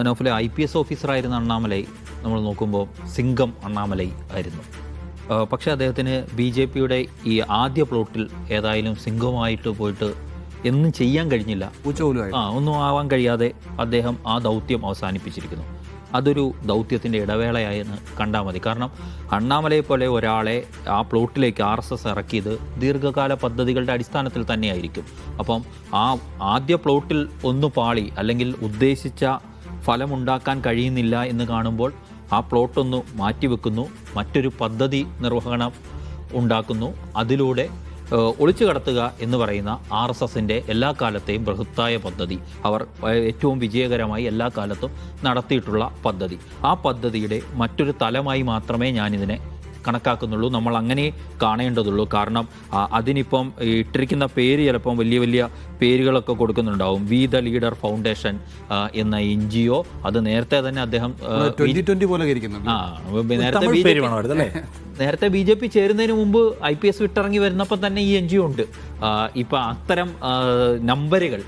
നൗഫലെ IPS ഓഫീസറായിരുന്ന Annamalai നമ്മൾ നോക്കുമ്പോൾ സിംഗം അണ്ണാമലൈ ആയിരുന്നു. പക്ഷേ അദ്ദേഹത്തിന് BJPയുടെ ഈ ആദ്യ പ്ലോട്ടിൽ ഏതായാലും സിംഗമായിട്ട് പോയിട്ട് എന്നും ചെയ്യാൻ കഴിഞ്ഞില്ല. ഒന്നും ആവാൻ കഴിയാതെ അദ്ദേഹം ആ ദൗത്യം അവസാനിപ്പിച്ചിരിക്കുന്നു. അതൊരു ദൗത്യത്തിൻ്റെ ഇടവേളയായെന്ന് കണ്ടാൽ മതി. കാരണം അണ്ണാമലയെ പോലെ ഒരാളെ ആ പ്ലോട്ടിലേക്ക് RSS ഇറക്കിയത് ദീർഘകാല പദ്ധതികളുടെ അടിസ്ഥാനത്തിൽ തന്നെയായിരിക്കും. അപ്പം ആ ആദ്യ പ്ലോട്ടിൽ ഒന്ന് പാളി അല്ലെങ്കിൽ ഉദ്ദേശിച്ച ഫലമുണ്ടാക്കാൻ കഴിയുന്നില്ല എന്ന് കാണുമ്പോൾ ആ പ്ലോട്ടൊന്ന് മാറ്റിവെക്കുന്നു, മറ്റൊരു പദ്ധതി നിർവഹണം ഉണ്ടാക്കുന്നു. അതിലൂടെ ഒളിച്ചു കടത്തുക എന്ന് പറയുന്ന RSSൻ്റെ എല്ലാ കാലത്തെയും ബൃഹത്തായ പദ്ധതി, അവർ ഏറ്റവും വിജയകരമായി എല്ലാ കാലത്തും നടത്തിയിട്ടുള്ള പദ്ധതി, ആ പദ്ധതിയുടെ മറ്റൊരു തലമായി മാത്രമേ ഞാനിതിനെ കണക്കാക്കുന്നുള്ളൂ. നമ്മൾ അങ്ങനെ കാണേണ്ടതുള്ളൂ. കാരണം അതിനിപ്പം ഇട്ടിരിക്കുന്ന പേര് ചിലപ്പം വലിയ വലിയ പേരുകളൊക്കെ കൊടുക്കുന്നുണ്ടാവും. വി ദ ലീഡർ ഫൗണ്ടേഷൻ എന്ന NGO, അത് നേരത്തെ തന്നെ അദ്ദേഹം നേരത്തെ BJP ചേരുന്നതിന് മുമ്പ് IPS വിട്ടിറങ്ങി വരുന്നപ്പോൾ തന്നെ ഈ NGO ഉണ്ട്. ഇപ്പം അത്തരം നമ്പറുകൾ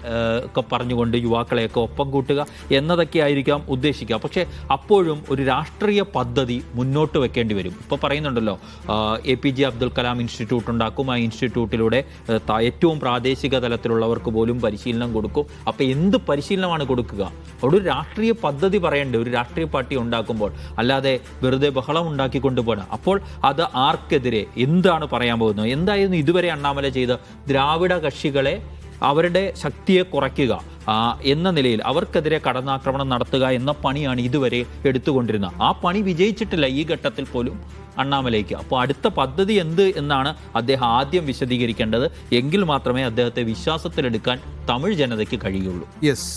ഒക്കെ പറഞ്ഞുകൊണ്ട് യുവാക്കളെയൊക്കെ ഒപ്പം കൂട്ടുക എന്നതൊക്കെ ആയിരിക്കാം ഉദ്ദേശിക്കുക. പക്ഷേ അപ്പോഴും ഒരു രാഷ്ട്രീയ പദ്ധതി മുന്നോട്ട് വെക്കേണ്ടി വരും. ഇപ്പോൾ പറയുന്നുണ്ടല്ലോ APJ അബ്ദുൽ കലാം ഇൻസ്റ്റിറ്റ്യൂട്ട് ഉണ്ടാക്കും, ആ ഇൻസ്റ്റിറ്റ്യൂട്ടിലൂടെ ഏറ്റവും പ്രാദേശിക തലത്തിലുള്ളവർക്ക് പോലും പരിശീലനം കൊടുക്കും. അപ്പോൾ എന്ത് പരിശീലനമാണ് കൊടുക്കുക? അവിടെ ഒരു രാഷ്ട്രീയ പദ്ധതി പറയേണ്ടത് ഒരു രാഷ്ട്രീയ പാർട്ടി ഉണ്ടാക്കുമ്പോൾ, അല്ലാതെ വെറുതെ ബഹളം ഉണ്ടാക്കിക്കൊണ്ട് പോകണം. അപ്പോൾ അത് ആർക്കെതിരെ എന്താണ് പറയാൻ പോകുന്നത്? എന്തായിരുന്നു ഇതുവരെ അണ്ണാമല ചെയ്ത? ദ്രാവിഡ കക്ഷികളെ, അവരുടെ ശക്തിയെ കുറയ്ക്കുക എന്ന നിലയിൽ അവർക്കെതിരെ കടന്നാക്രമണം നടത്തുക എന്ന പണിയാണ് ഇതുവരെ എടുത്തുകൊണ്ടിരുന്നത്. ആ പണി വിജയിച്ചിട്ടില്ല ഈ ഘട്ടത്തിൽ പോലും അണ്ണാമലയ്ക്ക്. അപ്പോൾ അടുത്ത പദ്ധതി എന്ത് എന്നാണ് അദ്ദേഹം ആദ്യം വിശദീകരിക്കേണ്ടത്. എങ്കിൽ മാത്രമേ അദ്ദേഹത്തെ വിശ്വാസത്തിലെടുക്കാൻ തമിഴ് ജനതയ്ക്ക് കഴിയുള്ളൂ. യെസ്.